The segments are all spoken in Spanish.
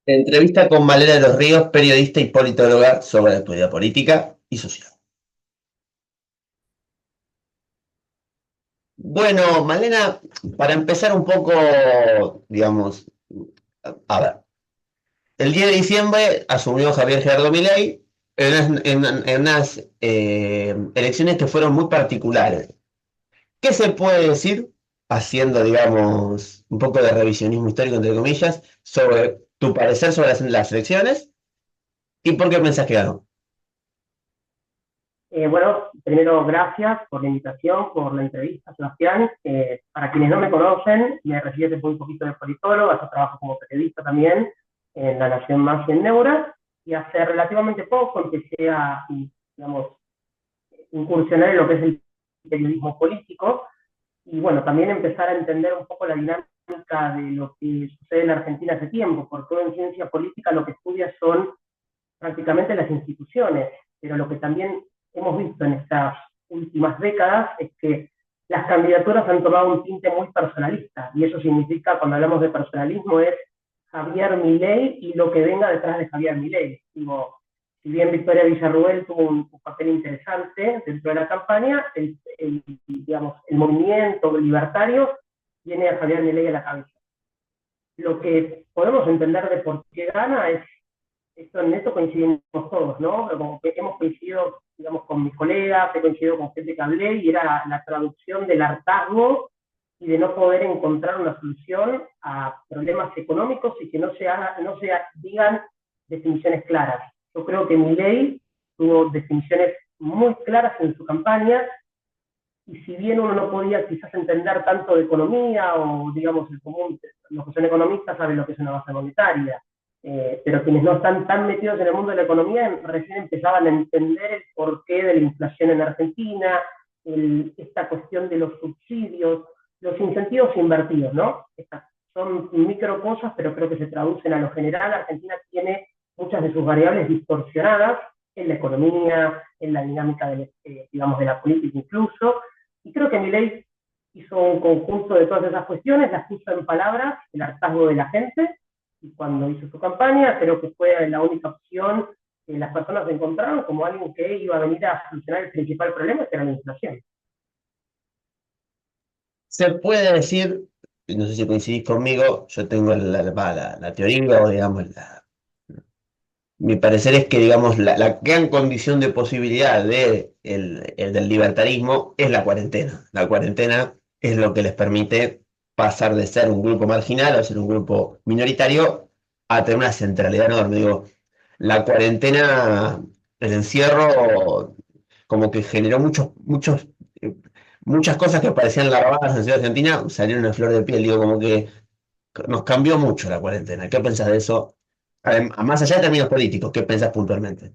Entrevista con Malena de los Ríos, periodista y politóloga sobre actualidad política y social. Bueno, Malena, para empezar un poco, digamos, a ver, el 10 de diciembre asumió Javier Gerardo Milei en unas elecciones que fueron muy particulares. ¿Qué se puede decir, haciendo, digamos, un poco de revisionismo histórico, entre comillas, sobre tu parecer sobre las elecciones y por qué pensás que ganó? Bueno, primero gracias por la invitación, por la entrevista, Sebastián. Para quienes no me conocen, me recibo desde un poquito de politólogo, yo trabajo como periodista también en La Nación Más y en Neura, y hace relativamente poco empecé a, digamos, incursionar en lo que es el periodismo político, y bueno, también empezar a entender un poco la dinámica de lo que sucede en Argentina hace tiempo, porque uno en ciencia política lo que estudia son prácticamente las instituciones, pero lo que también hemos visto en estas últimas décadas es que las candidaturas han tomado un tinte muy personalista, y eso significa, cuando hablamos de personalismo, es Javier Milei y lo que venga detrás de Javier Milei. Digo, si bien Victoria Villarruel tuvo un papel interesante dentro de la campaña, digamos, el movimiento libertario tiene a Javier Milei a la cabeza. Lo que podemos entender de por qué gana es esto, en esto coincidimos todos, ¿no? Como que hemos coincidido, digamos, con mis colegas, he coincidido con gente que hablé, y era la traducción del hartazgo y de no poder encontrar una solución a problemas económicos y que no se digan definiciones claras. Yo creo que Milei tuvo definiciones muy claras en su campaña, y si bien uno no podía quizás entender tanto de economía, o digamos el común, los que son economistas saben lo que es una base monetaria, pero quienes no están tan metidos en el mundo de la economía recién empezaban a entender el porqué de la inflación en Argentina, esta cuestión de los subsidios, los incentivos invertidos, ¿no? Estas son micro cosas, pero creo que se traducen a lo general. Argentina tiene muchas de sus variables distorsionadas en la economía, en la dinámica digamos, de la política incluso, y creo que Milei hizo un conjunto de todas esas cuestiones, las puso en palabras, el hartazgo de la gente, y cuando hizo su campaña creo que fue la única opción que las personas encontraron como alguien que iba a venir a solucionar el principal problema, que era la inflación. Se puede decir, no sé si coincidís conmigo, yo tengo la teoría, o digamos, mi parecer es que, digamos, la gran condición de posibilidad del libertarismo es la cuarentena. La cuarentena es lo que les permite pasar de ser un grupo marginal o ser un grupo minoritario a tener una centralidad enorme. Digo, la cuarentena, el encierro, como que generó eh, muchas cosas que parecían larvadas en la ciudad argentina, salieron a flor de piel. Digo, como que nos cambió mucho la cuarentena. ¿Qué pensás de eso? Más allá de términos políticos, ¿qué pensás puntualmente?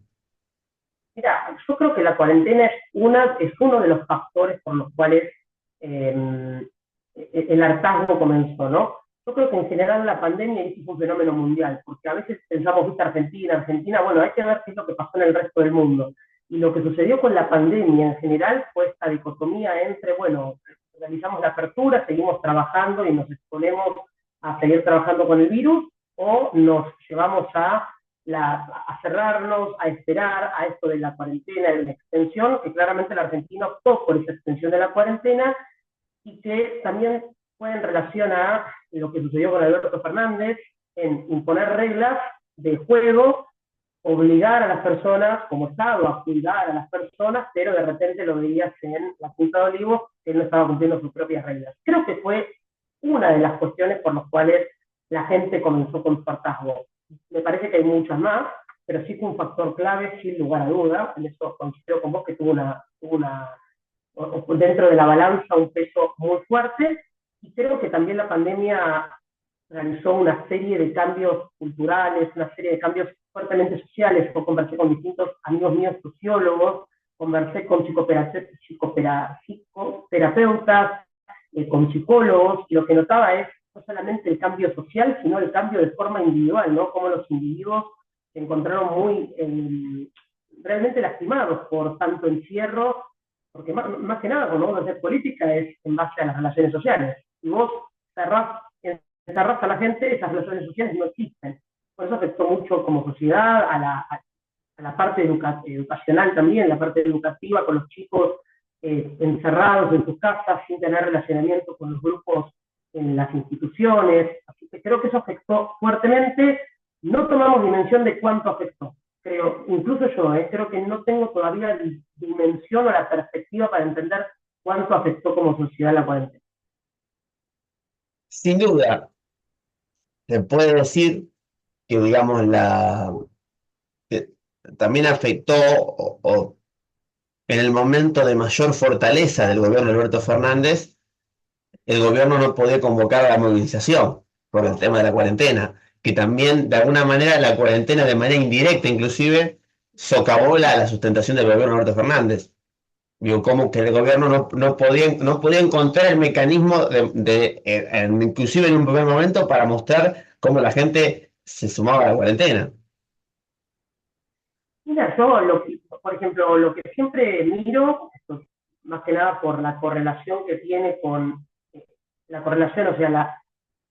Mira, yo creo que la cuarentena es uno de los factores por los cuales el hartazgo comenzó, ¿no? Yo creo que en general la pandemia es un fenómeno mundial, porque a veces pensamos, viste, Argentina, bueno, hay que ver qué es lo que pasó en el resto del mundo. Y lo que sucedió con la pandemia en general fue esta dicotomía entre, bueno, realizamos la apertura, seguimos trabajando y nos exponemos a seguir trabajando con el virus, o nos llevamos a cerrarnos, a esperar a esto de la cuarentena, de la extensión, que claramente la Argentina optó por esa extensión de la cuarentena, y que también fue en relación a lo que sucedió con Alberto Fernández, en imponer reglas de juego, obligar a las personas, como Estado, a cuidar a las personas, pero de repente lo veías en la Punta de Olivos, que él no estaba cumpliendo sus propias reglas. Creo que fue una de las cuestiones por las cuales la gente comenzó con su hartazgo. Me parece que hay muchas más, pero sí fue un factor clave, sin lugar a duda. En eso coincido con vos, que dentro de la balanza un peso muy fuerte, y creo que también la pandemia realizó una serie de cambios culturales, una serie de cambios fuertemente sociales. Yo conversé con distintos amigos míos sociólogos, conversé con psicoterapeutas, con psicólogos, y lo que notaba es no solamente el cambio social, sino el cambio de forma individual, ¿no? Cómo los individuos se encontraron realmente lastimados por tanto encierro, porque más que nada, cuando vamos a hacer política es en base a las relaciones sociales. Y vos cerrás encerras a la gente, esas relaciones sociales no existen. Por eso afectó mucho como sociedad a la parte educacional también, la parte educativa con los chicos encerrados en sus casas sin tener relacionamiento con los grupos en las instituciones. Así que creo que eso afectó fuertemente. No tomamos dimensión de cuánto afectó. Creo, incluso yo, creo que no tengo todavía dimensión o la perspectiva para entender cuánto afectó como sociedad la cuarentena. Sin duda, se puede decir que, digamos, que también afectó o en el momento de mayor fortaleza del gobierno de Alberto Fernández, el gobierno no podía convocar a la movilización por el tema de la cuarentena, que también de alguna manera la cuarentena de manera indirecta inclusive socavó la sustentación del gobierno de Alberto Fernández. Digo, como que el gobierno no podía encontrar el mecanismo inclusive en un primer momento, para mostrar cómo la gente se sumaba a la cuarentena. Mira, yo, por ejemplo, lo que siempre miro, esto, más que nada por la correlación que tiene con la correlación, o sea,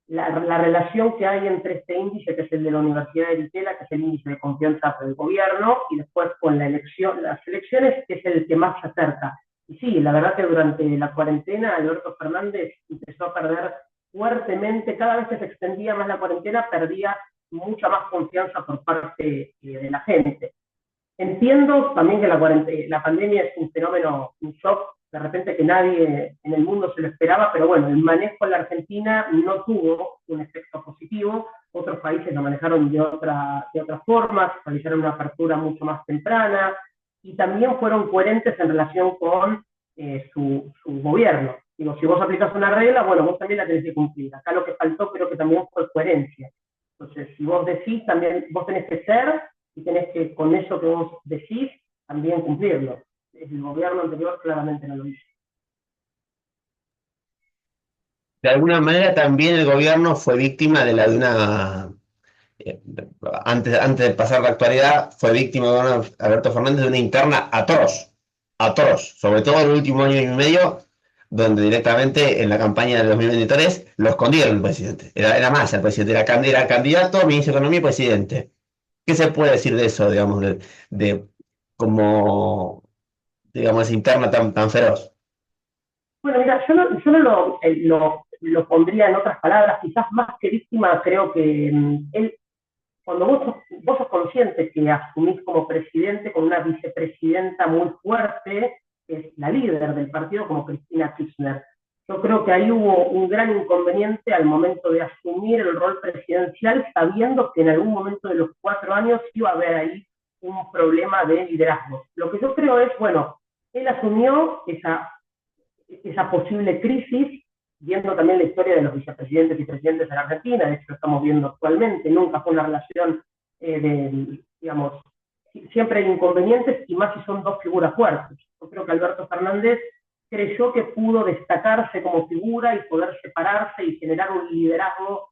la relación que hay entre este índice, que es el de la Universidad de Ditela, que es el índice de confianza del gobierno, y después con las elecciones, que es el que más se acerca. Y sí, la verdad que durante la cuarentena Alberto Fernández empezó a perder fuertemente, cada vez que se extendía más la cuarentena, perdía mucha más confianza por parte de la gente. Entiendo también que la pandemia es un fenómeno, un shock, de repente que nadie en el mundo se lo esperaba, pero bueno, el manejo en la Argentina no tuvo un efecto positivo, otros países lo manejaron de otras formas, realizaron una apertura mucho más temprana y también fueron coherentes en relación con su gobierno. Digo, si vos aplicas una regla, bueno, vos también la tenés que cumplir. Acá lo que faltó creo que también fue coherencia. Entonces, si vos decís, también vos tenés que ser y tenés que, con eso que vos decís, también cumplirlo. El gobierno anterior claramente no lo hizo. De alguna manera también el gobierno fue víctima de una, eh, antes de pasar la actualidad, fue víctima de Alberto Fernández de una interna atroz, atroz, sobre todo el último año y medio, donde directamente en la campaña de 2023 lo escondieron el presidente. Era más el presidente, era candidato, ministro de Economía y presidente. ¿Qué se puede decir de eso, digamos, de como, digamos, esa interna tan feroz? Bueno, mira, yo no lo pondría en otras palabras, quizás más que víctima, creo que él, cuando vos sos consciente que asumís como presidente con una vicepresidenta muy fuerte, que es la líder del partido, como Cristina Kirchner. Yo creo que ahí hubo un gran inconveniente al momento de asumir el rol presidencial, sabiendo que en algún momento de los 4 años iba a haber ahí un problema de liderazgo. Lo que yo creo es, bueno, él asumió esa posible crisis, viendo también la historia de los vicepresidentes y presidentes en Argentina, de hecho lo estamos viendo actualmente, nunca fue una relación digamos, siempre hay inconvenientes y más si son dos figuras fuertes. Yo creo que Alberto Fernández creyó que pudo destacarse como figura y poder separarse y generar un liderazgo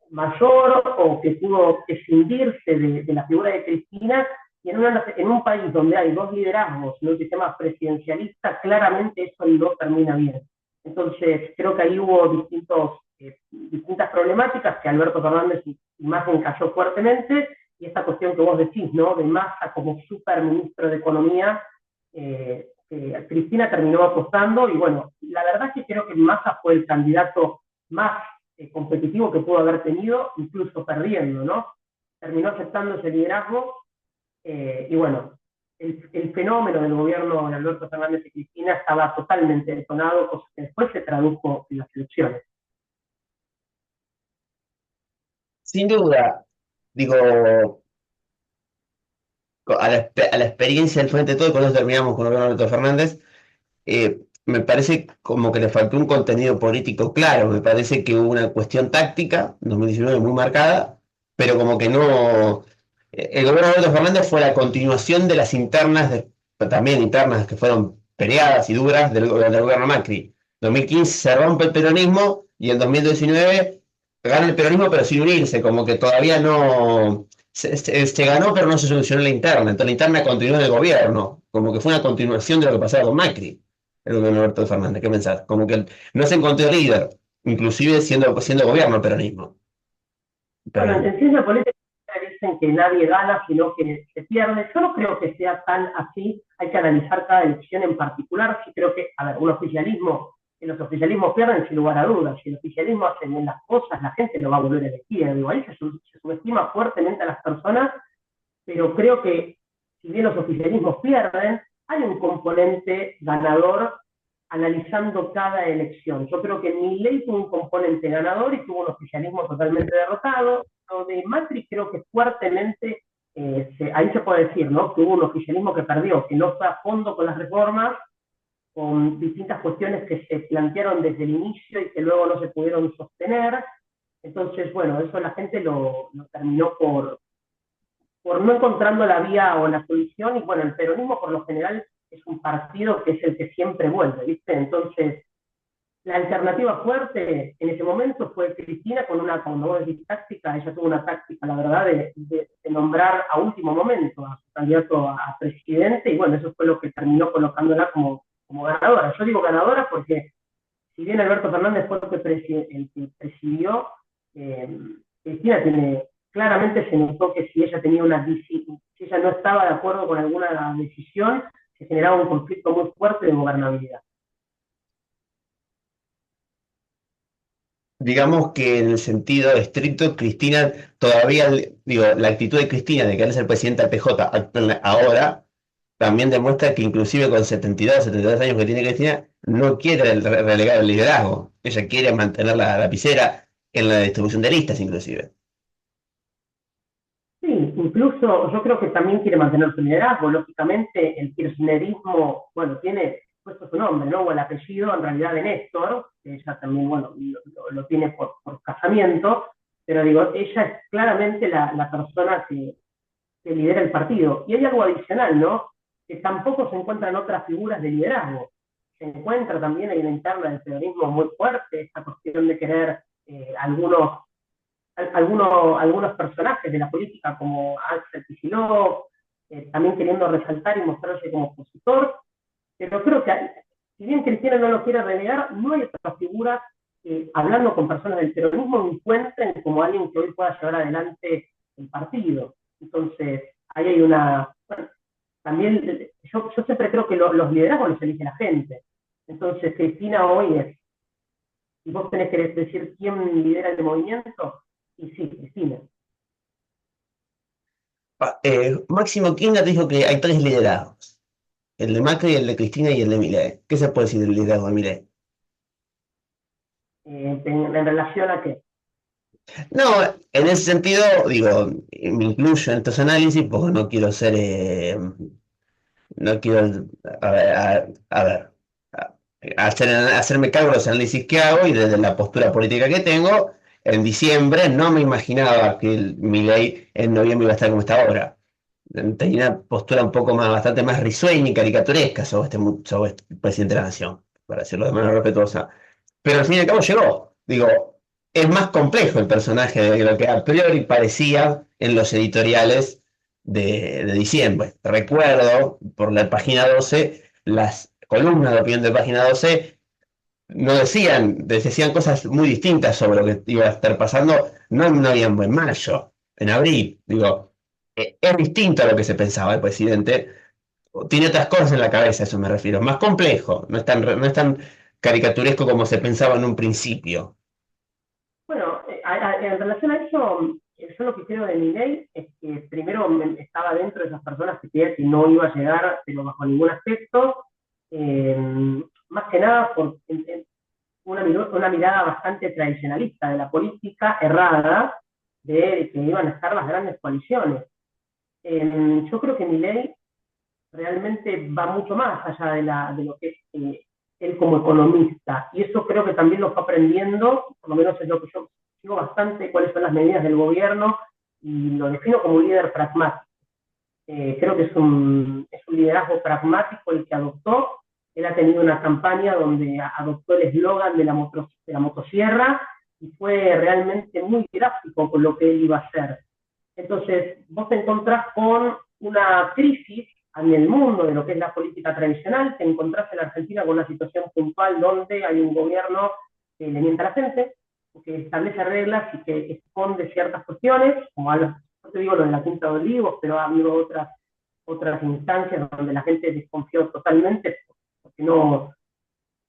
mayor, o que pudo escindirse de la figura de Cristina, y en un país donde hay dos liderazgos en un sistema presidencialista, claramente eso no termina bien. Entonces, creo que ahí hubo distintas problemáticas que Alberto Fernández más encalló fuertemente, y esta cuestión que vos decís, ¿no? De Massa como superministro de Economía, Cristina terminó apostando, y bueno, la verdad es que creo que Massa fue el candidato más competitivo que pudo haber tenido, incluso perdiendo, ¿no? Terminó aceptando ese liderazgo, y bueno, el fenómeno del gobierno de Alberto Fernández y Cristina estaba totalmente detonado, cosa que después se tradujo en las elecciones. Sin duda, digo, a la experiencia del frente de todo, y con eso terminamos con el gobierno de Alberto Fernández. Me parece como que le faltó un contenido político claro, me parece que hubo una cuestión táctica, 2019 muy marcada, pero como que no. El gobierno de Alberto Fernández fue la continuación de las internas, también internas que fueron peleadas y duras del gobierno Macri. En 2015 se rompe el peronismo y en 2019 gana el peronismo pero sin unirse, como que todavía no. Se ganó pero no se solucionó la interna, entonces la interna continuó en el gobierno, como que fue una continuación de lo que pasaba con Macri, el gobierno de Alberto Fernández. ¿Qué pensás? Como que no se encontró líder. inclusive siendo gobierno el peronismo. Bueno, Pero en ciencia política dicen que nadie gana, sino que se pierde. Yo no creo que sea tan así. Hay que analizar cada elección en particular. Sí creo que, a ver, un oficialismo, si los oficialismos pierden, sin lugar a dudas. Si el oficialismo hace bien las cosas, la gente lo va a volver a elegir. Digo, ahí se subestima fuertemente a las personas, pero creo que si bien los oficialismos pierden, hay un componente ganador analizando cada elección. Yo creo que Milei tuvo un componente ganador y tuvo un oficialismo totalmente derrotado. Lo de Macri creo que fuertemente, ahí se puede decir, ¿no? Que hubo un oficialismo que perdió, que no fue a fondo con las reformas, con distintas cuestiones que se plantearon desde el inicio y que luego no se pudieron sostener. Entonces, bueno, eso la gente lo terminó por no encontrando la vía o la solución, y bueno, el peronismo por lo general es un partido que es el que siempre vuelve, ¿viste? Entonces, la alternativa fuerte en ese momento fue Cristina con una, como vos decís, táctica. Ella tuvo una táctica, la verdad, de nombrar a último momento a su candidato a presidente, y bueno, eso fue lo que terminó colocándola como ganadora. Yo digo ganadora porque si bien Alberto Fernández fue el que presidió, eh, Cristina tiene, claramente se notó que si ella tenía si ella no estaba de acuerdo con alguna decisión, se generaba un conflicto muy fuerte de gobernabilidad. digamos que en el sentido estricto, Cristina todavía, digo, la actitud de Cristina de querer ser presidenta del PJ ahora también demuestra que inclusive con 72 años que tiene Cristina, no quiere relegar el liderazgo. Ella quiere mantener la lapicera en la distribución de listas, inclusive. Sí, incluso yo creo que también quiere mantener su liderazgo. Lógicamente, el kirchnerismo, bueno, tiene puesto su nombre, ¿no? O el apellido en realidad de Néstor, que ella también, bueno, lo tiene por casamiento, pero digo, ella es claramente la persona que lidera el partido. Y hay algo adicional, ¿no? Que tampoco se encuentran otras figuras de liderazgo. Se encuentra también hay una interna del peronismo muy fuerte, esta cuestión de querer algunos personajes de la política como Axel Kicillof, también queriendo resaltar y mostrarse como opositor, pero creo que si bien Cristina no lo quiere renegar, no hay otra figura que, hablando con personas del peronismo, encuentren como alguien que hoy pueda llevar adelante el partido. Entonces, ahí hay bueno, también yo siempre creo que los liderazgos los elige la gente. Entonces, Cristina hoy es, si vos tenés que decir quién lidera el movimiento, y sí, Cristina. Máximo Kirchner dijo que hay tres liderazgos: el de Macri, el de Cristina y el de Milei. ¿Qué se puede decir del liderazgo de Milei? En relación a qué. No, en ese sentido, digo, me incluyo en estos análisis porque no quiero ser, no quiero, a ver, hacerme cargo de los análisis que hago y desde la postura política que tengo. En diciembre no me imaginaba que Milei en noviembre iba a estar como está ahora. Tenía una postura un poco más, bastante más risueña y caricaturesca sobre este presidente de la nación, para decirlo de manera respetuosa. Pero al fin y al cabo llegó. Digo, es más complejo el personaje de lo que a priori parecía en los editoriales de diciembre. Recuerdo, por la página 12, las columnas de opinión de página 12 no decían cosas muy distintas sobre lo que iba a estar pasando, no en noviembre, en mayo, en abril. Digo, es distinto a lo que se pensaba el presidente. Tiene otras cosas en la cabeza, a eso me refiero. Más complejo, no es tan caricaturesco como se pensaba en un principio. Bueno, en relación a eso, yo lo que creo de Milei es que primero estaba dentro de esas personas que creía que no iba a llegar, pero bajo ningún aspecto. Eh, Más que nada por una mirada bastante tradicionalista de la política, errada, de que iban a estar las grandes coaliciones. Yo creo que Milei realmente va mucho más allá de lo que es él como economista, y eso creo que también lo fue aprendiendo, por lo menos es lo que yo sigo bastante, cuáles son las medidas del gobierno, y lo defino como un líder pragmático. Creo que es un liderazgo pragmático el que adoptó. Él ha tenido una campaña donde adoptó el eslogan de la motosierra, y fue realmente muy gráfico con lo que él iba a hacer. Entonces, vos te encontrás con una crisis en el mundo de lo que es la política tradicional, te encontrás en Argentina con una situación puntual donde hay un gobierno le miente a la gente, que establece reglas y que esconde ciertas cuestiones, como hablo, no te digo lo de la Quinta de Olivos, pero ha habido otras instancias donde la gente desconfió totalmente porque, no,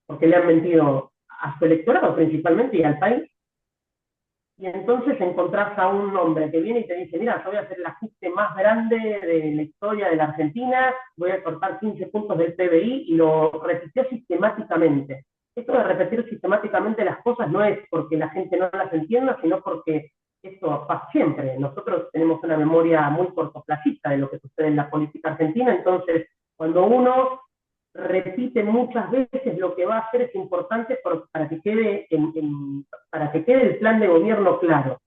porque le han mentido a su electorado principalmente y al país. Y entonces encontrás a un hombre que viene y te dice, mira, yo voy a hacer el ajuste más grande de la historia de la Argentina, voy a cortar 15 puntos del PBI, y lo repitió sistemáticamente. Esto de repetir sistemáticamente las cosas no es porque la gente no las entienda, sino porque esto pasa siempre. Nosotros tenemos una memoria muy cortoplacista de lo que sucede en la política argentina, entonces cuando uno repite muchas veces lo que va a hacer es importante para que quede para que quede el plan de gobierno claro.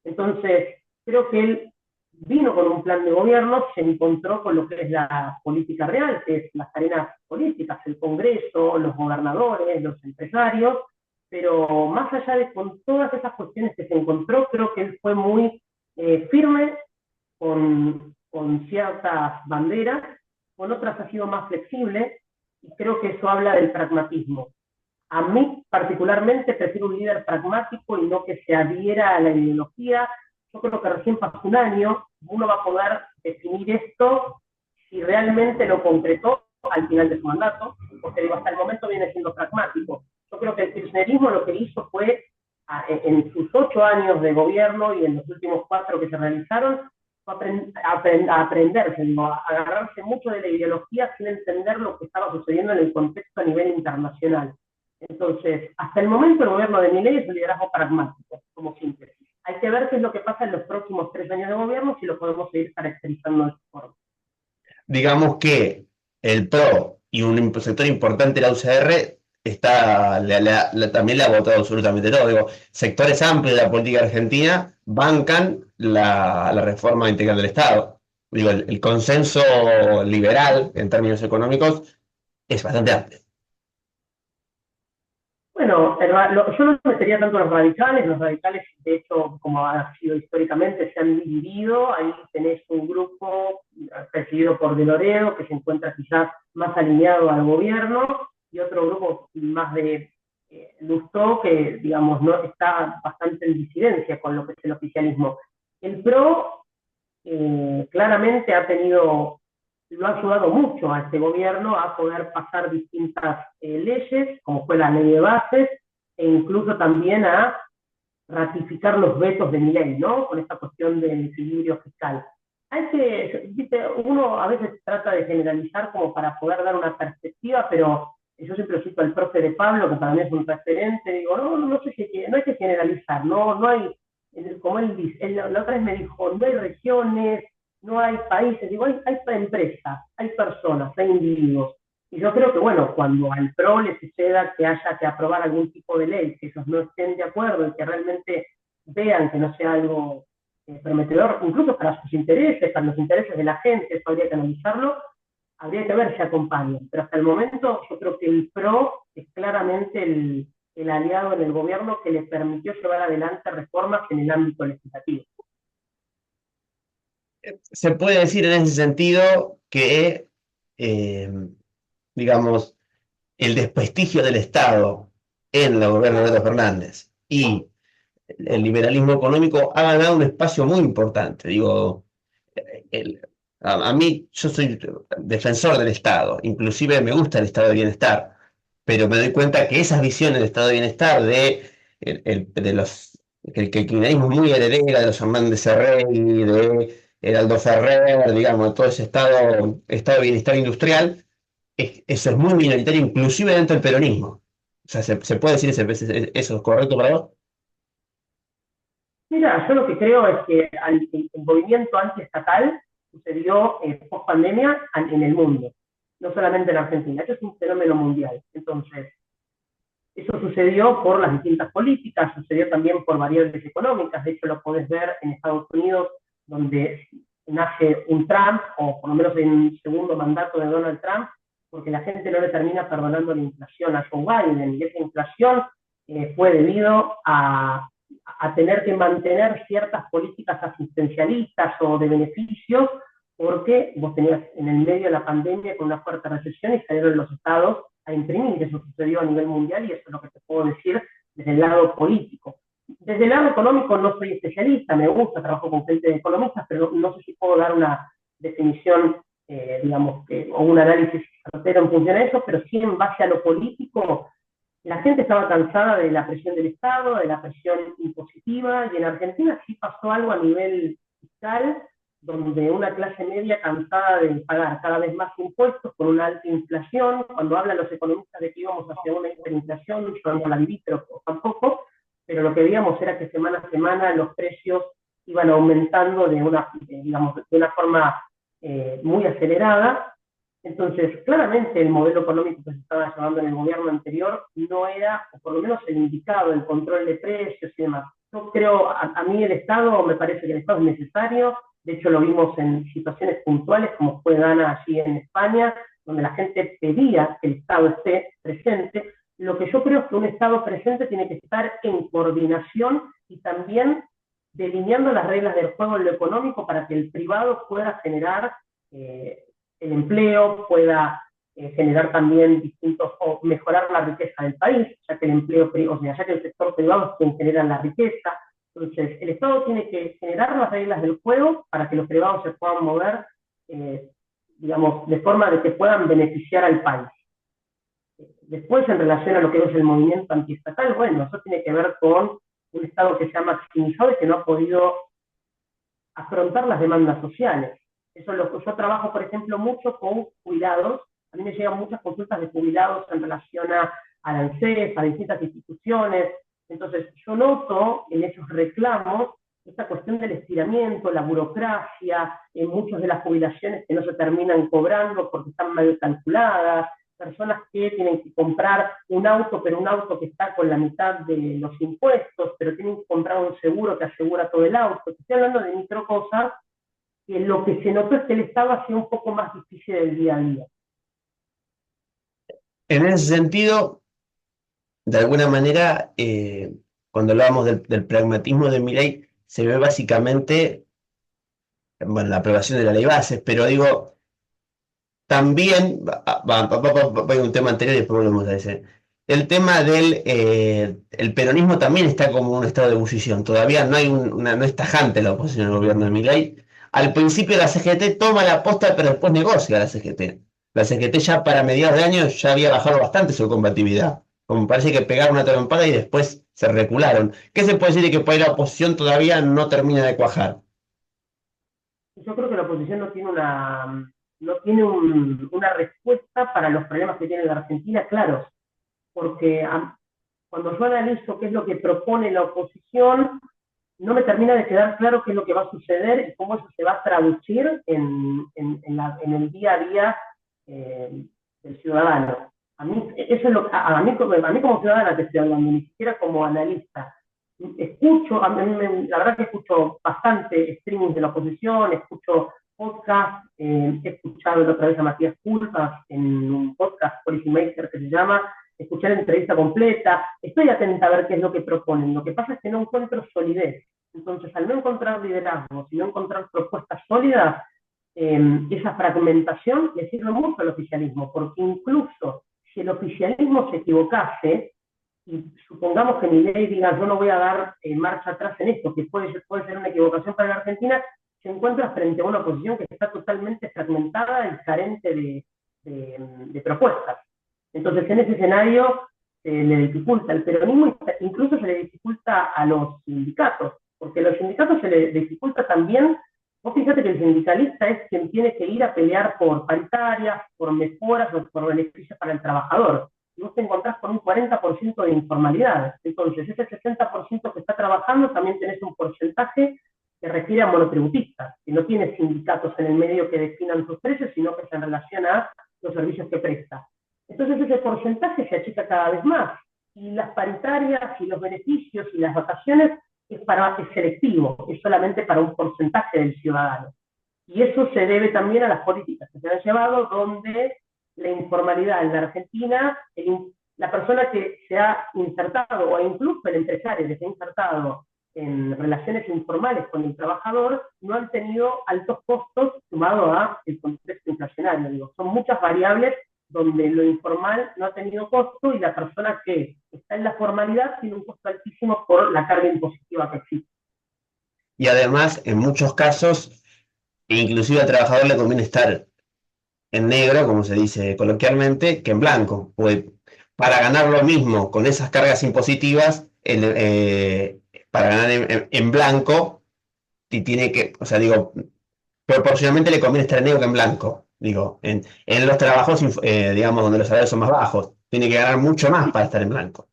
Entonces, creo que él vino con un plan de gobierno, se encontró con lo que es la política real, que es las arenas políticas, el Congreso, los gobernadores, los empresarios, pero más allá de con todas esas cuestiones que se encontró, creo que él fue muy firme con ciertas banderas, con otras ha sido más flexible, y creo que eso habla del pragmatismo. A mí, particularmente, prefiero un líder pragmático y no que se adhiera a la ideología. Yo creo que recién pasó un año, uno va a poder definir esto si realmente lo concretó al final de su mandato, porque digo, hasta el momento viene siendo pragmático. Yo creo que el kirchnerismo lo que hizo fue, en sus 8 años de gobierno y en los últimos 4 que se realizaron, a aprenderse, digo, a agarrarse mucho de la ideología sin entender lo que estaba sucediendo en el contexto a nivel internacional. Entonces, hasta el momento el gobierno de Milei es un liderazgo pragmático, como síntesis. Hay que ver qué es lo que pasa en los próximos 3 años de gobierno, si lo podemos seguir caracterizando de esta forma. Digamos que el PRO y un sector importante de la UCR también le ha votado absolutamente todo. Digo, sectores amplios de la política argentina bancan la reforma integral del Estado. Digo, el consenso liberal en términos económicos es bastante amplio. Bueno, yo no metería tanto a los radicales de hecho, como ha sido históricamente, se han dividido, ahí tenés un grupo presidido por De Loredo, que se encuentra quizás más alineado al gobierno, y otro grupo más de Lustó, que digamos no está bastante en disidencia con lo que es el oficialismo. El PRO claramente lo ha ayudado mucho a este gobierno a poder pasar distintas leyes, como fue la ley de bases, e incluso también a ratificar los vetos de Milei, ¿no? Con esta cuestión del equilibrio fiscal. Viste, uno a veces trata de generalizar como para poder dar una perspectiva, pero yo siempre cito al profe de Pablo, que para mí es un referente, digo, no sé si no hay que generalizar, no hay, como él dice, la otra vez me dijo, no hay regiones, no hay países, digo, hay empresas, hay personas, hay individuos. Y yo creo que, bueno, cuando al PRO le suceda que haya que aprobar algún tipo de ley, que ellos no estén de acuerdo y que realmente vean que no sea algo prometedor, incluso para sus intereses, para los intereses de la gente, eso habría que analizarlo, habría que ver si acompañan. Pero hasta el momento yo creo que el PRO es claramente el aliado en el gobierno que le permitió llevar adelante reformas en el ámbito legislativo. Se puede decir en ese sentido que, eh, digamos, el desprestigio del Estado en el gobierno de Alberto Fernández y el liberalismo económico ha ganado un espacio muy importante. Digo, el- a mí yo soy defensor del Estado, inclusive me gusta el estado de bienestar, pero me doy cuenta que esas visiones del estado de bienestar de los que el kirchnerismo es muy heredera de los Hernández Herrey, de Heraldo Ferrer, digamos, de todo ese estado de bienestar industrial, eso es muy minoritario, inclusive dentro del peronismo. O sea, se puede decir eso es correcto para vos. Mira, yo lo que creo es que el movimiento antiestatal sucedió post pandemia en el mundo, no solamente en Argentina. Esto es un fenómeno mundial. Entonces, eso sucedió por las distintas políticas, sucedió también por variables económicas. De hecho, lo podés ver en Estados Unidos, donde nace un Trump, o por lo menos en un segundo mandato de Donald Trump, porque la gente no le termina perdonando la inflación a Joe Biden. Y esa inflación fue debido a tener que mantener ciertas políticas asistencialistas o de beneficios, porque vos tenías en el medio de la pandemia con una fuerte recesión y salieron los estados a imprimir. Eso sucedió a nivel mundial y eso es lo que te puedo decir desde el lado político. Desde el lado económico no soy especialista, me gusta, trabajo con gente de economistas, pero no sé si puedo dar una definición, digamos, o un análisis certero en función a eso, pero sí en base a lo político, la gente estaba cansada de la presión del Estado, de la presión impositiva, y en Argentina sí pasó algo a nivel fiscal, donde una clase media cansada de pagar cada vez más impuestos con una alta inflación. Cuando hablan los economistas de que íbamos hacia una hiperinflación, yo no la viví, pero tampoco, pero lo que veíamos era que semana a semana los precios iban aumentando digamos, de una forma muy acelerada. Entonces, claramente el modelo económico que se estaba llevando en el gobierno anterior no era, o por lo menos el indicado, el control de precios y demás. Yo creo, a mí el Estado, me parece que el Estado es necesario, de hecho lo vimos en situaciones puntuales, como fue Dana allí en España, donde la gente pedía que el Estado esté presente. Lo que yo creo es que un Estado presente tiene que estar en coordinación y también delineando las reglas del juego en lo económico para que el privado pueda generar el empleo, pueda generar también distintos, o mejorar la riqueza del país, ya que el empleo, o sea, ya que el sector privado es quien genera la riqueza. Entonces, el Estado tiene que generar las reglas del juego para que los privados se puedan mover, digamos, de forma de que puedan beneficiar al país. Después, en relación a lo que es el movimiento antiestatal, bueno, eso tiene que ver con un Estado que se ha maximizado y que no ha podido afrontar las demandas sociales. Eso es lo que yo trabajo, por ejemplo, mucho con jubilados. A mí me llegan muchas consultas de jubilados en relación a la ANSES, a distintas instituciones. Entonces, yo noto en esos reclamos esta cuestión del estiramiento, la burocracia, en muchas de las jubilaciones que no se terminan cobrando porque están mal calculadas, personas que tienen que comprar un auto, pero un auto que está con la mitad de los impuestos, pero tienen que comprar un seguro que asegura todo el auto. Estoy hablando de micro cosas, que lo que se notó es que el Estado hacía un poco más difícil el día a día. En ese sentido, de alguna manera, cuando hablábamos del pragmatismo de Milei, se ve básicamente, bueno, la aprobación de la ley bases, pero digo, también, voy a un tema anterior y después volvemos a ese. El tema el peronismo también está como en un estado de ebullición. Todavía no hay no es tajante la oposición al gobierno de Milei. Al principio la CGT toma la posta, pero después negocia la CGT. La CGT ya para mediados de año ya había bajado bastante su combatividad. Como parece que pegaron una trompada y después se recularon. ¿Qué se puede decir de que por ahí la oposición todavía no termina de cuajar? Yo creo que la oposición no tiene una respuesta para los problemas que tiene la Argentina claros, porque cuando yo analizo qué es lo que propone la oposición, no me termina de quedar claro qué es lo que va a suceder y cómo eso se va a traducir en el día a día del ciudadano. A mí, eso es a mí como ciudadana que estoy hablando, ni siquiera como analista. Escucho, la verdad que escucho bastante streaming de la oposición, escucho podcast, he escuchado la otra vez a Matías Culpas en un podcast Policy Maker que se llama, escuché la entrevista completa, estoy atenta a ver qué es lo que proponen. Lo que pasa es que no encuentro solidez. Entonces, al no encontrar liderazgo, si no encontrar propuestas sólidas, esa fragmentación le sirve mucho al oficialismo, porque incluso si el oficialismo se equivocase, y supongamos que Milei diga yo no voy a dar marcha atrás en esto, que puede ser una equivocación para la Argentina, se encuentra frente a una oposición que está totalmente fragmentada y carente de propuestas. Entonces, en ese escenario le dificulta el peronismo, incluso se le dificulta a los sindicatos, porque a los sindicatos se le dificulta también. Vos fíjate que el sindicalista es quien tiene que ir a pelear por paritarias, por mejoras o por beneficios para el trabajador. Y vos te encontrás con un 40% de informalidad. Entonces, ese 60% que está trabajando, también tenés un porcentaje que refiere a monotributistas, que no tiene sindicatos en el medio que definan sus precios, sino que se relaciona a los servicios que presta. Entonces, ese porcentaje se achica cada vez más. Y las paritarias y los beneficios y las vacaciones es selectivo, es solamente para un porcentaje del ciudadano. Y eso se debe también a las políticas que se han llevado, donde la informalidad en la Argentina, la persona que se ha insertado, o incluso el empresario que se ha insertado en relaciones informales con el trabajador, no han tenido altos costos sumado a el contexto inflacionario. Digo, son muchas variables donde lo informal no ha tenido costo y la persona que está en la formalidad tiene un costo altísimo por la carga impositiva que existe. Y además, en muchos casos, inclusive al trabajador le conviene estar en negro, como se dice coloquialmente, que en blanco. Pues para ganar lo mismo con esas cargas impositivas, para ganar en blanco, y tiene que, o sea, digo, proporcionalmente le conviene estar en negro que en blanco. Digo, en los trabajos, digamos, donde los salarios son más bajos, tiene que ganar mucho más para estar en blanco.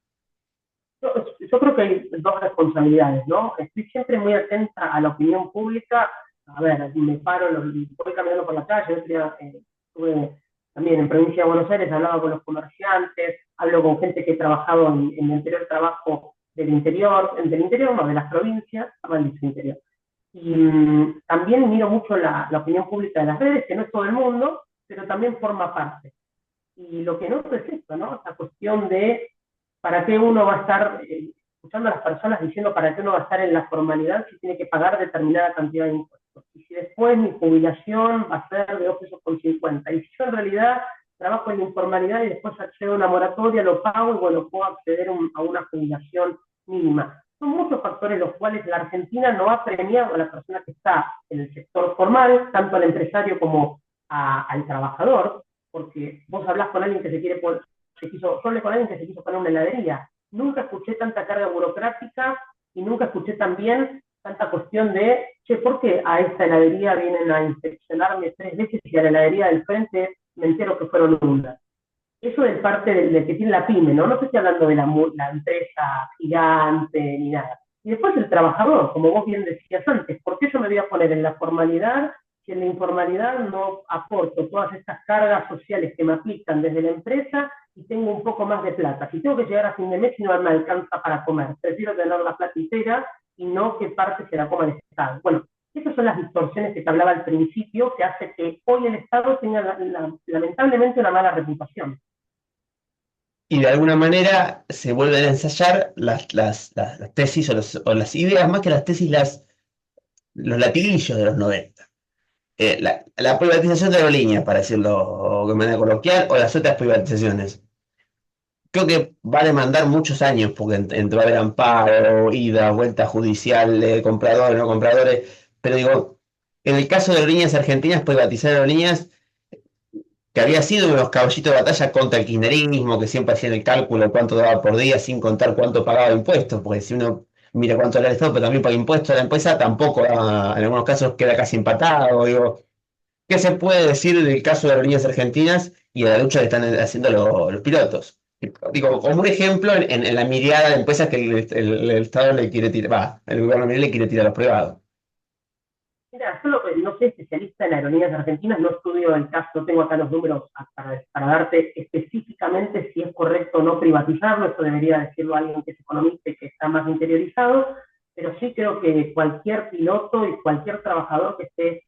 Yo creo que hay dos responsabilidades, ¿no? Estoy siempre muy atenta a la opinión pública. A ver, me paro, voy caminando por la calle, estuve también en provincia de Buenos Aires, hablaba con los comerciantes, hablo con gente que he trabajado en mi anterior trabajo del interior no, de las provincias, mal dicho interior. Y también miro mucho la opinión pública de las redes, que no es todo el mundo, pero también forma parte. Y lo que noto es esto, ¿no? Esta cuestión de para qué uno va a estar escuchando a las personas diciendo para qué uno va a estar en la formalidad si tiene que pagar determinada cantidad de impuestos. Y si después mi jubilación va a ser de 2,50 pesos. Y si yo en realidad trabajo en la informalidad y después accedo a una moratoria, lo pago y bueno, puedo acceder a una jubilación mínima. Son muchos factores los cuales la Argentina no ha premiado a la persona que está en el sector formal, tanto al empresario como al trabajador, porque vos hablás con alguien que se quiere poner, yo hablé con alguien que se quiso poner una heladería. Nunca escuché tanta carga burocrática y nunca escuché también tanta cuestión de, che, ¿por qué a esta heladería vienen a inspeccionarme 3 veces y a la heladería del frente me entero que fueron una? Eso es parte del que tiene la pyme, ¿no? No te estoy hablando de la empresa gigante ni nada. Y después el trabajador, como vos bien decías antes, ¿por qué yo me voy a poner en la formalidad si en la informalidad no aporto todas estas cargas sociales que me aplican desde la empresa y tengo un poco más de plata? Si tengo que llegar a fin de mes y no me alcanza para comer, prefiero tener la plata entera y no que parte se la coma el Estado. Bueno, esas son las distorsiones que te hablaba al principio, que hace que hoy el Estado tenga lamentablemente una mala reputación. Y de alguna manera se vuelven a ensayar las tesis o las ideas, más que las tesis, los latiguillos de los 90. La privatización de aerolíneas, para decirlo de manera coloquial, o las otras privatizaciones. Creo que va a demandar muchos años, porque va a haber amparo, ida, vuelta judicial, compradores, no compradores. Pero digo, en el caso de Aerolíneas Argentinas, privatizar Aerolíneas, que había sido uno de los caballitos de batalla contra el kirchnerismo, que siempre hacían el cálculo de cuánto daba por día sin contar cuánto pagaba de impuestos, porque si uno mira cuánto da el Estado, pero también paga impuestos a la empresa, tampoco, en algunos casos queda casi empatado. Digo, ¿qué se puede decir del caso de Aerolíneas Argentinas y de la lucha que están haciendo los pilotos? Digo, como un ejemplo en la mirada de empresas que el Estado le quiere tirar, el gobierno le quiere tirar a los privados. Mira, yo no soy especialista en aerolíneas argentinas, no estudio el caso, no tengo acá los números para darte específicamente si es correcto o no privatizarlo, eso debería decirlo alguien que es economista y que está más interiorizado, pero sí creo que cualquier piloto y cualquier trabajador que esté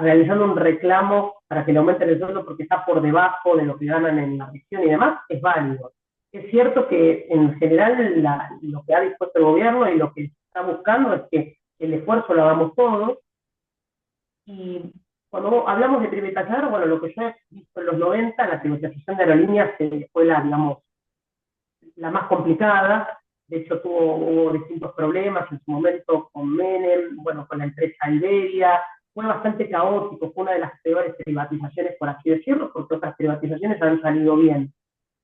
realizando un reclamo para que le aumenten el sueldo porque está por debajo de lo que ganan en la región y demás, es válido. Es cierto que en general lo que ha dispuesto el gobierno y lo que está buscando es que el esfuerzo lo hagamos todos. Y cuando hablamos de privatizar, bueno, lo que yo he visto en los 90, la privatización de aerolíneas fue digamos, la más complicada. De hecho, hubo distintos problemas en su momento con Menem, bueno, con la empresa Iberia. Fue bastante caótico, fue una de las peores privatizaciones, por así decirlo, porque otras privatizaciones han salido bien.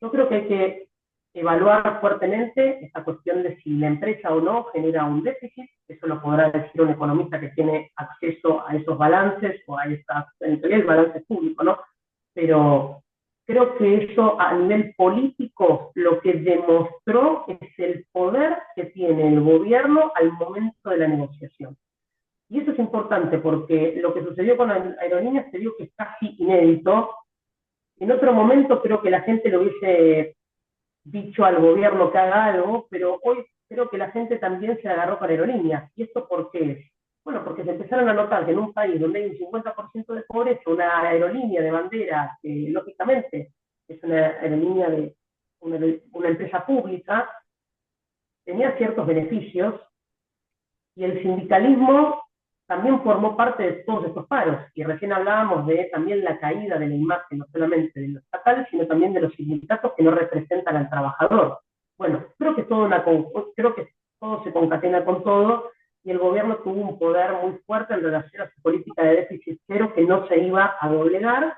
Yo creo que hay que evaluar fuertemente esta cuestión de si la empresa o no genera un déficit. Eso lo podrá decir un economista que tiene acceso a esos balances o a estas, en teoría el balance público, ¿no? Pero creo que eso a nivel político lo que demostró es el poder que tiene el gobierno al momento de la negociación. Y eso es importante porque lo que sucedió con Aerolíneas se vio que es casi inédito. En otro momento creo que la gente lo hubiese dicho al gobierno que haga algo, pero hoy creo que la gente también se agarró con Aerolíneas. ¿Y esto por qué es? Bueno, porque se empezaron a notar que en un país donde hay un 50% de pobreza, una aerolínea de bandera, que lógicamente es una aerolínea de una empresa pública, tenía ciertos beneficios y el sindicalismo también formó parte de todos estos paros. Y recién hablábamos de también la caída de la imagen, no solamente de los estatales, sino también de los sindicatos que no representan al trabajador. Bueno, creo que todo se concatena con todo, y el gobierno tuvo un poder muy fuerte en relación a su política de déficit cero que no se iba a doblegar,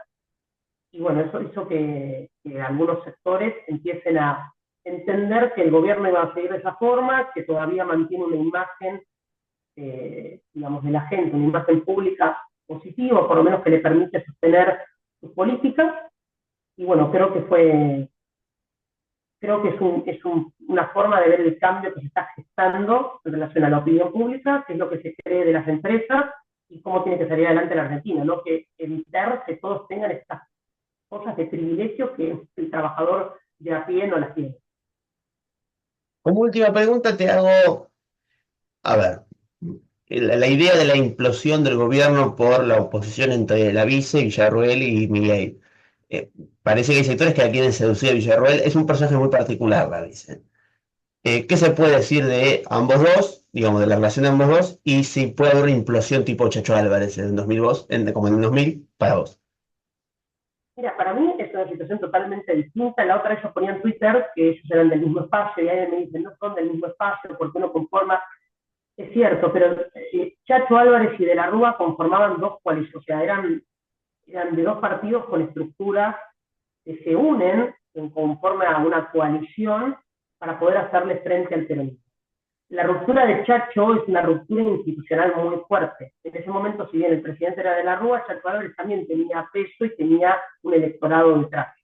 y bueno, eso hizo que algunos sectores empiecen a entender que el gobierno iba a seguir de esa forma, que todavía mantiene una imagen, digamos, de la gente, una imagen pública positiva, por lo menos que le permite sostener sus políticas. Y bueno, creo que una forma de ver el cambio que se está gestando en relación a la opinión pública, qué es lo que se cree de las empresas y cómo tiene que salir adelante la Argentina, ¿no? Que evitar que todos tengan estas cosas de privilegio que el trabajador de a pie no las tiene. Como última pregunta te hago, a ver, la idea de la implosión del gobierno por la oposición entre la vice, Villarruel y Milei. Eh, Parece que hay sectores que la quieren seducir a Villarruel. Es un personaje muy particular, la vice. ¿Qué se puede decir de ambos dos, digamos, de la relación de ambos dos, y si puede haber una implosión tipo Chacho Álvarez en 2002, como en el 2000, para vos? Mira, para mí es una situación totalmente distinta. La otra vez yo ponía en Twitter que ellos eran del mismo espacio y alguien me dice, no son del mismo espacio, porque uno conforma. Es cierto, pero Chacho Álvarez y De la Rúa conformaban dos coaliciones, o sea, eran de dos partidos con estructuras que se unen en conforme a una coalición para poder hacerle frente al peronismo. La ruptura de Chacho es una ruptura institucional muy fuerte. En ese momento, si bien el presidente era De la Rúa, Chacho Álvarez también tenía peso y tenía un electorado detrás.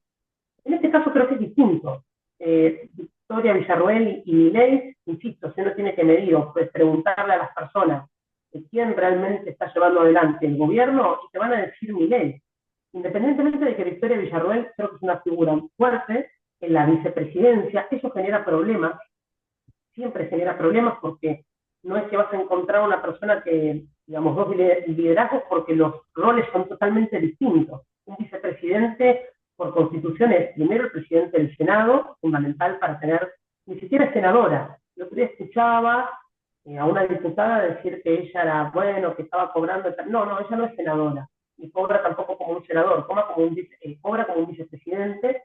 En este caso creo que es distinto. Victoria Villarruel y Milei, insisto, si uno tiene que medir o preguntarle a las personas quién realmente está llevando adelante el gobierno, y te van a decir Milei. Independientemente de que Victoria Villarruel creo que es una figura fuerte en la vicepresidencia, eso genera problemas, siempre genera problemas, porque no es que vas a encontrar una persona que, digamos, dos liderazgos, porque los roles son totalmente distintos. Un vicepresidente, por constitución, es primero el presidente del Senado, fundamental para tener, ni siquiera es senadora. El otro día escuchaba a una diputada decir que ella era bueno, que estaba cobrando. No, no, ella no es senadora, y cobra tampoco como un senador, cobra como un vicepresidente,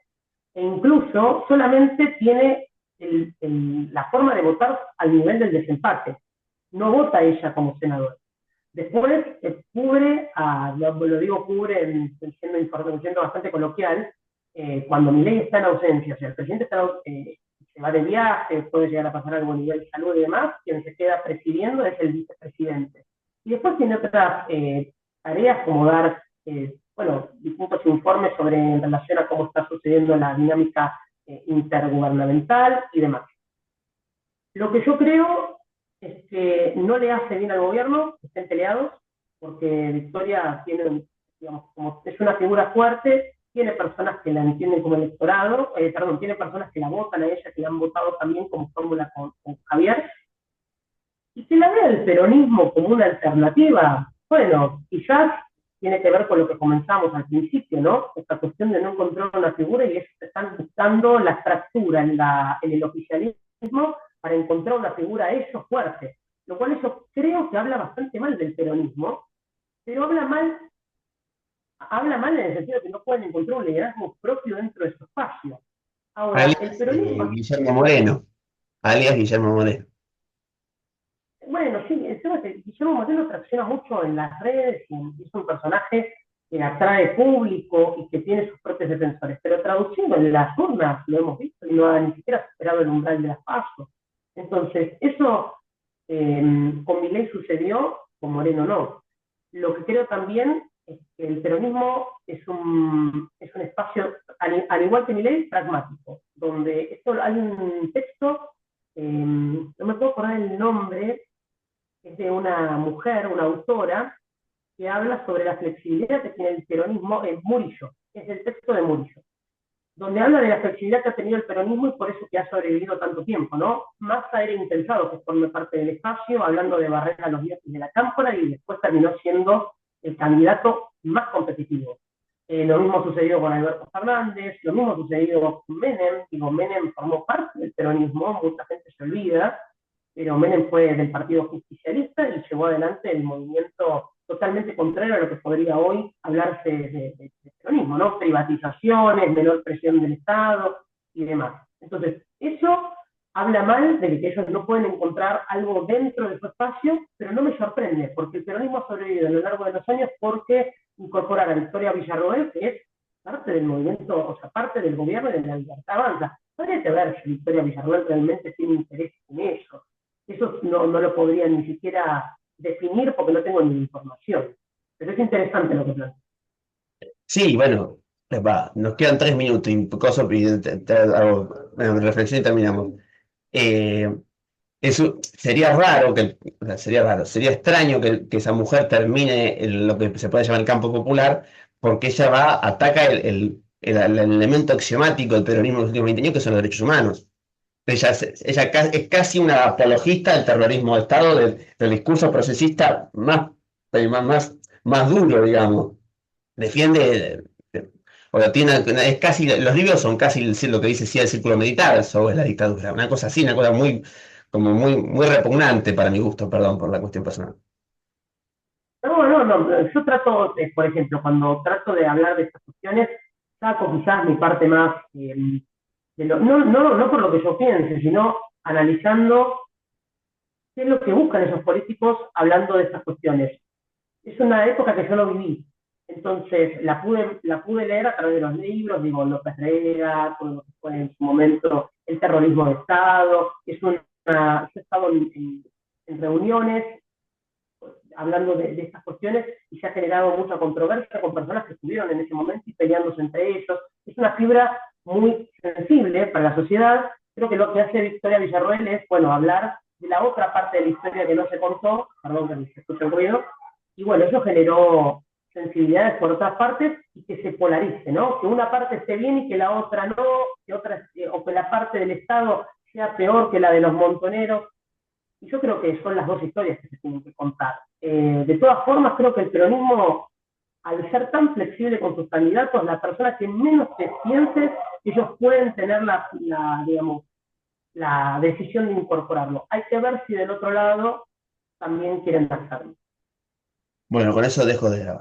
e incluso solamente tiene la forma de votar al nivel del desempate. No vota ella como senadora. Después cubre, lo digo cubre siendo bastante coloquial, cuando Milei está en ausencia, o sea, el presidente se va de viaje, puede llegar a pasar algo a nivel de salud y demás, quien se queda presidiendo es el vicepresidente. Y después tiene otras tareas como dar, distintos informes en relación a cómo está sucediendo la dinámica intergubernamental y demás. Lo que yo creo es que no le hace bien al gobierno que estén peleados, porque Victoria tiene, digamos, como es una figura fuerte, tiene personas que la entienden como electorado, tiene personas que la votan a ella, que la han votado también como fórmula con Javier, y que la vea el peronismo como una alternativa. Bueno, quizás tiene que ver con lo que comenzamos al principio, ¿no? Esta cuestión de no encontrar una figura, y ellos están buscando la fractura en el oficialismo para encontrar una figura a ellos fuerte, lo cual yo creo que habla bastante mal del peronismo, pero habla mal en el sentido de que no pueden encontrar un liderazgo propio dentro de su espacio. Ahora, el Alias peronismo, Guillermo Moreno. Alias Guillermo Moreno. bueno, sí, el tema es que Guillermo Moreno tracciona mucho en las redes y es un personaje que atrae público y que tiene sus propios defensores, pero traducido en las urnas lo hemos visto y no ha ni siquiera superado el umbral de las PASO. Entonces, eso con Milei sucedió, con Moreno no. Lo que creo también es que el peronismo es un espacio, al igual que Milei, pragmático, donde hay un texto, no me puedo acordar el nombre, es de una mujer, una autora, que habla sobre la flexibilidad que tiene el peronismo en Murillo, es el texto de Murillo, donde habla de la flexibilidad que ha tenido el peronismo y por eso que ha sobrevivido tanto tiempo, ¿no? Massa era intensado que forme parte del espacio, hablando de barrer a los dioses de la cámpora, y después terminó siendo el candidato más competitivo. Lo mismo sucedió con Alberto Fernández, lo mismo sucedió con Menem. Digo, Menem formó parte del peronismo, mucha gente se olvida, pero Menem fue del Partido Justicialista y llevó adelante el movimiento totalmente contrario a lo que podría hoy hablarse de peronismo, ¿no? Privatizaciones, menor presión del Estado y demás. Entonces, eso habla mal de que ellos no pueden encontrar algo dentro de su espacio, pero no me sorprende, porque el peronismo ha sobrevivido a lo largo de los años porque incorpora a Victoria Villarroel, que es parte del movimiento, o sea, parte del gobierno y de la libertad avanza. Habría que ver si Victoria Villarroel realmente tiene interés en eso. Eso no lo podría ni siquiera definir porque no tengo ni información. Pero es interesante lo que plantea. Sí, bueno, nos quedan 3 minutos y cosas, y hago una reflexión y terminamos. Eh, sería raro o sea, sería raro, sería extraño que esa mujer termine en lo que se puede llamar el campo popular, porque ella ataca el elemento axiomático del peronismo de los últimos 20 años, que son los derechos humanos. Es casi una apologista del terrorismo de Estado, del discurso procesista más duro, digamos. Defiende, o sea, es casi, los libros son casi lo que dice sí el círculo militar sobre la dictadura, una cosa así, una cosa muy repugnante para mi gusto, perdón por la cuestión personal. No. Yo trato, por ejemplo, cuando trato de hablar de estas cuestiones, saco quizás mi parte más, no por lo que yo piense, sino analizando qué es lo que buscan esos políticos hablando de estas cuestiones. Es una época que yo no viví, entonces la pude leer a través de los libros, digo, López Rega, todo lo que fue en su momento el terrorismo de Estado, yo he estado en reuniones hablando de estas cuestiones y se ha generado mucha controversia con personas que estuvieron en ese momento y peleándose entre ellos. Es una fibra muy sensible para la sociedad. Creo que lo que hace Victoria Villarroel es, bueno, hablar de la otra parte de la historia que no se contó, perdón que se escuche el ruido, y bueno, eso generó sensibilidades por otras partes y que se polarice, ¿no? Que una parte esté bien y que la otra no, o que la parte del Estado sea peor que la de los montoneros. Y yo creo que son las dos historias que se tienen que contar. De todas formas, creo que el peronismo, al ser tan flexible con sus candidatos, la persona que menos te pienses, ellos pueden tener digamos, la decisión de incorporarlo. Hay que ver si del otro lado también quieren hacerlo. Bueno, con eso dejo de grabar.